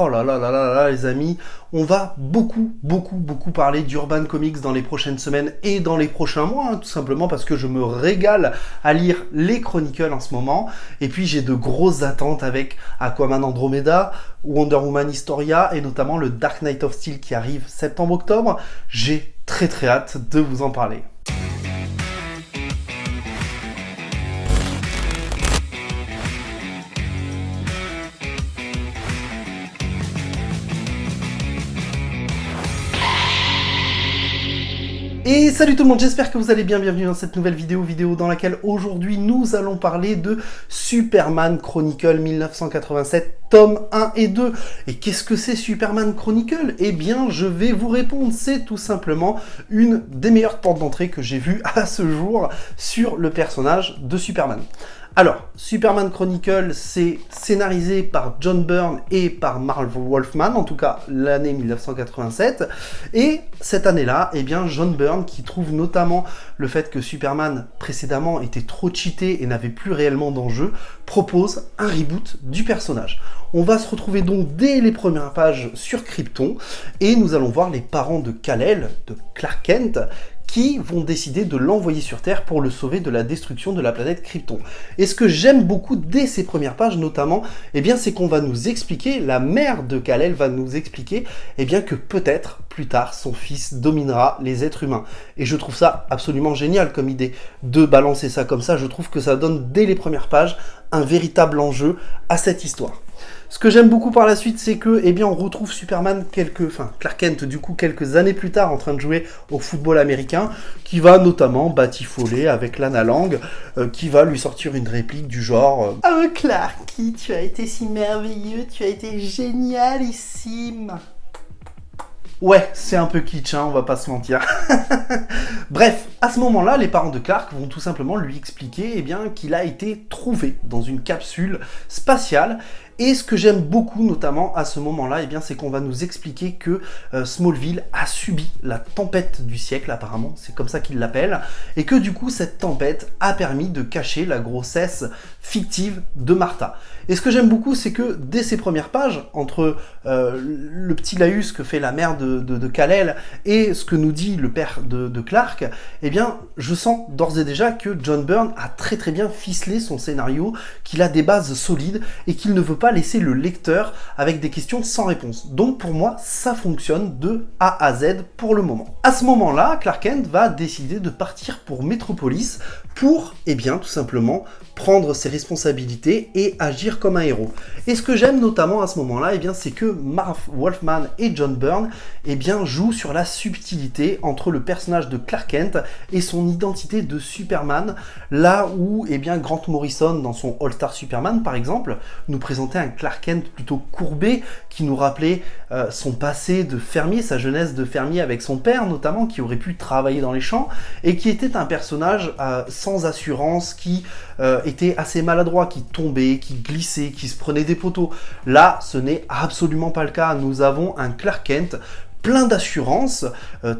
Oh là là là là là les amis, on va beaucoup parler d'Urban Comics dans les prochaines semaines et dans les prochains mois, hein, tout simplement parce que je me régale à lire les Chronicles en ce moment, et puis j'ai de grosses attentes avec Aquaman Andromeda, Wonder Woman Historia, et notamment le Dark Knight of Steel qui arrive septembre-octobre. J'ai très hâte de vous en parler. Et salut tout le monde, j'espère que vous allez bien, bienvenue dans cette nouvelle vidéo dans laquelle aujourd'hui nous allons parler de Superman Chronicle 1987, tome 1 et 2. Et qu'est-ce que c'est Superman Chronicle? Eh bien je vais vous répondre, c'est tout simplement une des meilleures portes d'entrée que j'ai vues à ce jour sur le personnage de Superman. Alors, Superman Chronicle, c'est scénarisé par John Byrne et par Marv Wolfman, en tout cas l'année 1987. Et cette année-là, eh bien, John Byrne, qui trouve notamment le fait que Superman précédemment était trop cheaté et n'avait plus réellement d'enjeu, propose un reboot du personnage. On va se retrouver donc dès les premières pages sur Krypton, et nous allons voir les parents de Kal-El, de Clark Kent, qui vont décider de l'envoyer sur Terre pour le sauver de la destruction de la planète Krypton. Et ce que j'aime beaucoup dès ces premières pages notamment, eh bien c'est qu'on va nous expliquer, la mère de Kal-El va nous expliquer, eh bien que peut-être plus tard son fils dominera les êtres humains. Et je trouve ça absolument génial comme idée de balancer ça comme ça. Je trouve que ça donne dès les premières pages un véritable enjeu à cette histoire. Ce que j'aime beaucoup par la suite, c'est que, eh bien, on retrouve Superman Clark Kent, du coup, quelques années plus tard, en train de jouer au football américain, qui va notamment batifoler avec Lana Lang, qui va lui sortir une réplique du genre « Oh Clarky, tu as été si merveilleux, tu as été génialissime !» Ouais, c'est un peu kitsch, hein, on va pas se mentir. Bref, à ce moment-là, les parents de Clark vont tout simplement lui expliquer eh bien, qu'il a été trouvé dans une capsule spatiale. Et ce que j'aime beaucoup, notamment à ce moment-là, eh bien, c'est qu'on va nous expliquer que Smallville a subi la tempête du siècle, apparemment, c'est comme ça qu'ils l'appellent, et que du coup, cette tempête a permis de cacher la grossesse fictive de Martha. Et ce que j'aime beaucoup, c'est que dès ces premières pages, entre le petit laïus que fait la mère de Kal-El et ce que nous dit le père de Clark, eh bien, je sens d'ores et déjà que John Byrne a très bien ficelé son scénario, qu'il a des bases solides et qu'il ne veut pas laisser le lecteur avec des questions sans réponse. Donc pour moi, ça fonctionne de A à Z pour le moment. À ce moment-là, Clark Kent va décider de partir pour Metropolis pour, eh bien, tout simplement prendre ses responsabilités et agir comme un héros. Et ce que j'aime notamment à ce moment-là, eh bien, c'est que Marv Wolfman et John Byrne, eh bien, jouent sur la subtilité entre le personnage de Clark Kent et son identité de Superman, là où, eh bien, Grant Morrison, dans son All-Star Superman, par exemple, nous présentait un Clark Kent plutôt courbé, qui nous rappelait son passé de fermier, sa jeunesse de fermier avec son père, notamment, qui aurait pu travailler dans les champs, et qui était un personnage sans assurance, qui était assez maladroit, qui tombait, qui glissait, qui se prenait des poteaux. Là, ce n'est absolument pas le cas. Nous avons un Clark Kent plein d'assurance,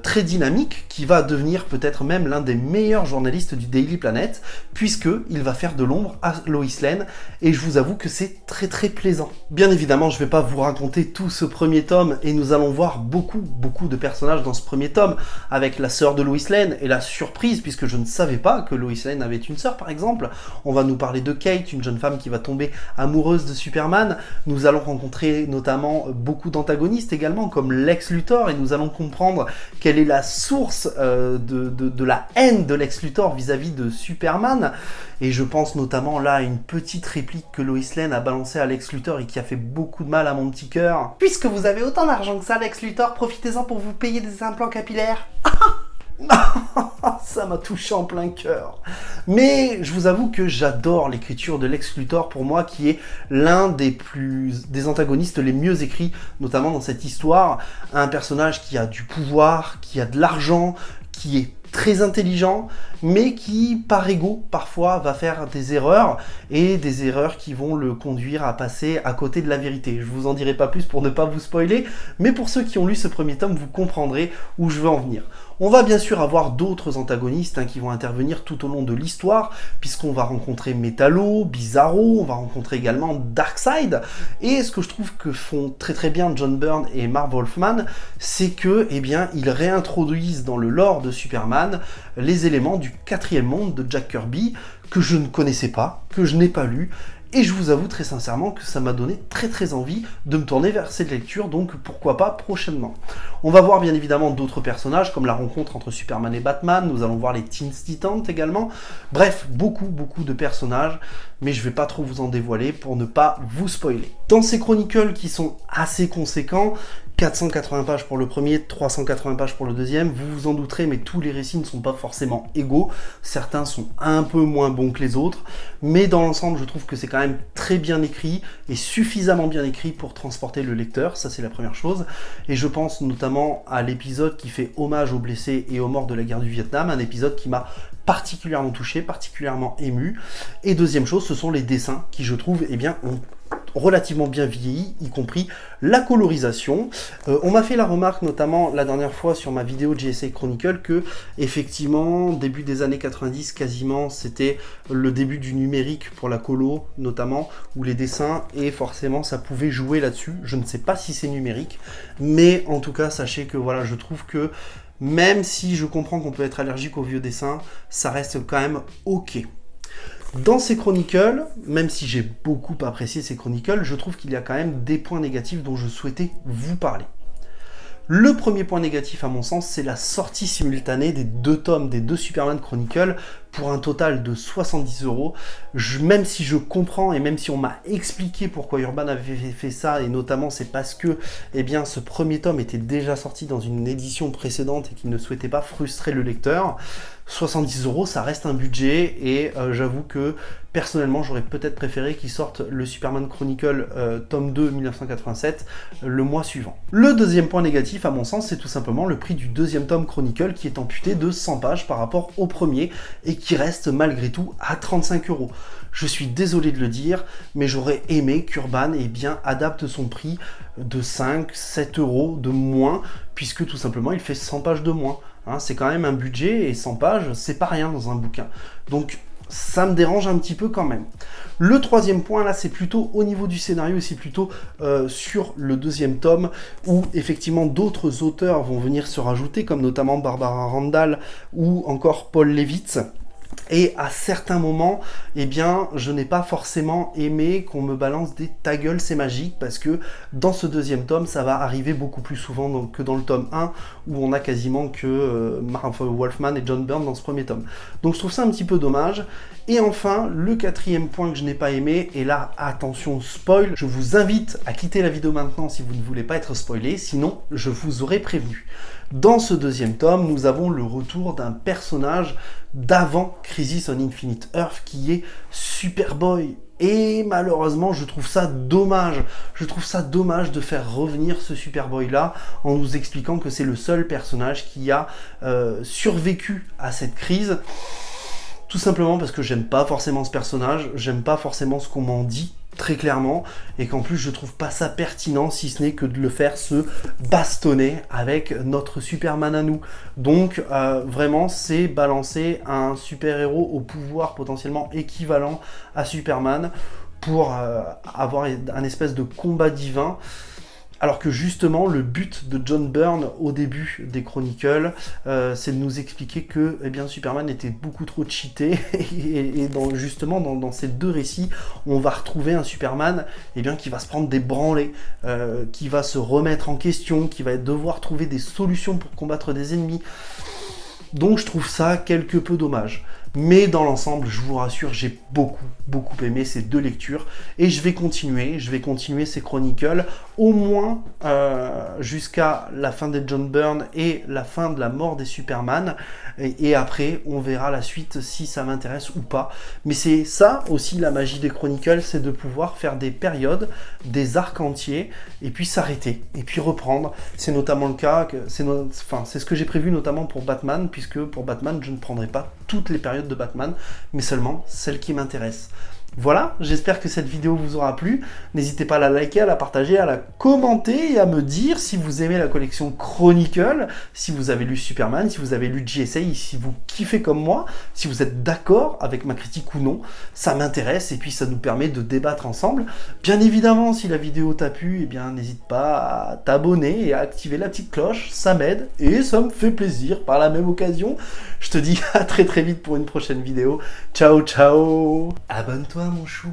très dynamique, qui va devenir peut-être même l'un des meilleurs journalistes du Daily Planet, puisqu'il va faire de l'ombre à Lois Lane, et je vous avoue que c'est très plaisant. Bien évidemment, je ne vais pas vous raconter tout ce premier tome, et nous allons voir beaucoup de personnages dans ce premier tome, avec la sœur de Lois Lane, et la surprise, puisque je ne savais pas que Lois Lane avait une sœur, par exemple. On va nous parler de Kate, une jeune femme qui va tomber amoureuse de Superman. Nous allons rencontrer notamment beaucoup d'antagonistes également, comme Lex Luthor, et nous allons comprendre quelle est la source de la haine de Lex Luthor vis-à-vis de Superman. Et je pense notamment là à une petite réplique que Lois Lane a balancée à Lex Luthor et qui a fait beaucoup de mal à mon petit cœur. Puisque vous avez autant d'argent que ça, Lex Luthor, profitez-en pour vous payer des implants capillaires. Ça m'a touché en plein cœur. Mais je vous avoue que j'adore l'écriture de Lex Luthor, pour moi, qui est l'un des antagonistes les mieux écrits, notamment dans cette histoire. Un personnage qui a du pouvoir, qui a de l'argent, qui est très intelligent, mais qui, par ego, parfois, va faire des erreurs, et des erreurs qui vont le conduire à passer à côté de la vérité. Je vous en dirai pas plus pour ne pas vous spoiler, mais pour ceux qui ont lu ce premier tome, vous comprendrez où je veux en venir. On va bien sûr avoir d'autres antagonistes qui vont intervenir tout au long de l'histoire, puisqu'on va rencontrer Metallo, Bizarro, on va rencontrer également Darkseid, et ce que je trouve que font très bien John Byrne et Marv Wolfman, c'est que, eh bien, ils réintroduisent dans le lore de Superman les éléments du 4e monde de Jack Kirby, que je ne connaissais pas, que je n'ai pas lu, et je vous avoue très sincèrement que ça m'a donné très envie de me tourner vers cette lecture, donc pourquoi pas prochainement. On va voir bien évidemment d'autres personnages, comme la rencontre entre Superman et Batman, nous allons voir les Teen Titans également, bref, beaucoup de personnages, mais je vais pas trop vous en dévoiler pour ne pas vous spoiler. Dans ces chronicles qui sont assez conséquents, 480 pages pour le premier, 380 pages pour le deuxième, vous vous en douterez, mais tous les récits ne sont pas forcément égaux, certains sont un peu moins bons que les autres, mais dans l'ensemble, je trouve que c'est quand même très bien écrit, et suffisamment bien écrit pour transporter le lecteur, ça c'est la première chose, et je pense notamment à l'épisode qui fait hommage aux blessés et aux morts de la guerre du Vietnam, un épisode qui m'a particulièrement touché, particulièrement ému, et deuxième chose, ce sont les dessins qui, je trouve, eh bien, ont relativement bien vieilli, y compris la colorisation. On m'a fait la remarque, notamment la dernière fois sur ma vidéo JSA Chronicle, que effectivement, début des années 90, quasiment, c'était le début du numérique pour la colo, notamment, ou les dessins, et forcément, ça pouvait jouer là-dessus. Je ne sais pas si c'est numérique, mais en tout cas, sachez que voilà, je trouve que même si je comprends qu'on peut être allergique aux vieux dessins, ça reste quand même ok. Dans ces chronicles, même si j'ai beaucoup apprécié ces chronicles, je trouve qu'il y a quand même des points négatifs dont je souhaitais vous parler. Le premier point négatif à mon sens, c'est la sortie simultanée des 2 tomes des 2 Superman Chronicles pour un total de 70 €. Même si je comprends et même si on m'a expliqué pourquoi Urban avait fait ça, et notamment c'est parce que eh bien, ce premier tome était déjà sorti dans une édition précédente et qu'il ne souhaitait pas frustrer le lecteur, 70 €, ça reste un budget, et j'avoue que personnellement j'aurais peut-être préféré qu'ils sortent le Superman Chronicle tome 2 1987 le mois suivant. Le deuxième point négatif à mon sens, c'est tout simplement le prix du deuxième tome Chronicle qui est amputé de 100 pages par rapport au premier et qui reste malgré tout à 35 €. Je suis désolé de le dire, mais j'aurais aimé qu'Urban eh bien, adapte son prix de 5-7 € de moins, puisque tout simplement il fait 100 pages de moins. Hein, c'est quand même un budget, et 100 pages, c'est pas rien dans un bouquin. Donc ça me dérange un petit peu quand même. Le troisième point, là, c'est plutôt au niveau du scénario, et c'est plutôt sur le deuxième tome, où effectivement d'autres auteurs vont venir se rajouter, comme notamment Barbara Randall ou encore Paul Levitz. Et à certains moments, eh bien, je n'ai pas forcément aimé qu'on me balance des « ta gueule, c'est magique », parce que dans ce deuxième tome, ça va arriver beaucoup plus souvent que dans le tome 1, où on a quasiment que Marv Wolfman et John Byrne dans ce premier tome. Donc je trouve ça un petit peu dommage. Et enfin, le quatrième point que je n'ai pas aimé, et là, attention, spoil, je vous invite à quitter la vidéo maintenant si vous ne voulez pas être spoilé, sinon je vous aurais prévenu. Dans ce deuxième tome, nous avons le retour d'un personnage d'avant Crisis on Infinite Earth qui est Superboy. Et malheureusement, je trouve ça dommage. Je trouve ça dommage de faire revenir ce Superboy-là en nous expliquant que c'est le seul personnage qui a survécu à cette crise. Tout simplement parce que j'aime pas forcément ce personnage, j'aime pas forcément ce qu'on m'en dit, très clairement, et qu'en plus je trouve pas ça pertinent, si ce n'est que de le faire se bastonner avec notre Superman à nous. Donc vraiment, c'est balancer un super-héros au pouvoir potentiellement équivalent à Superman pour avoir un espèce de combat divin. Alors que justement, le but de John Byrne au début des Chronicles, c'est de nous expliquer que eh bien, Superman était beaucoup trop cheaté, et justement dans ces deux récits, on va retrouver un Superman eh bien, qui va se prendre des branlées, qui va se remettre en question, qui va devoir trouver des solutions pour combattre des ennemis. Donc je trouve ça quelque peu dommage. Mais dans l'ensemble, je vous rassure, j'ai beaucoup aimé ces 2 lectures. Et je vais continuer ces Chronicles au moins jusqu'à la fin des John Byrne et la fin de la mort des Superman. Et après, on verra la suite si ça m'intéresse ou pas. Mais c'est ça aussi la magie des Chronicles, c'est de pouvoir faire des périodes, des arcs entiers, et puis s'arrêter, et puis reprendre. C'est notamment le cas, c'est ce que j'ai prévu notamment pour Batman, puisque pour Batman, je ne prendrai pas toutes les périodes de Batman, mais seulement celles qui m'intéressent. Voilà, j'espère que cette vidéo vous aura plu. N'hésitez pas à la liker, à la partager, à la commenter et à me dire si vous aimez la collection Chronicle, si vous avez lu Superman, si vous avez lu JSA, si vous kiffez comme moi, si vous êtes d'accord avec ma critique ou non. Ça m'intéresse et puis ça nous permet de débattre ensemble. Bien évidemment, si la vidéo t'a plu, eh bien n'hésite pas à t'abonner et à activer la petite cloche, ça m'aide et ça me fait plaisir par la même occasion. Je te dis à très vite pour une prochaine vidéo. Ciao ciao. Abonne-toi mon chou.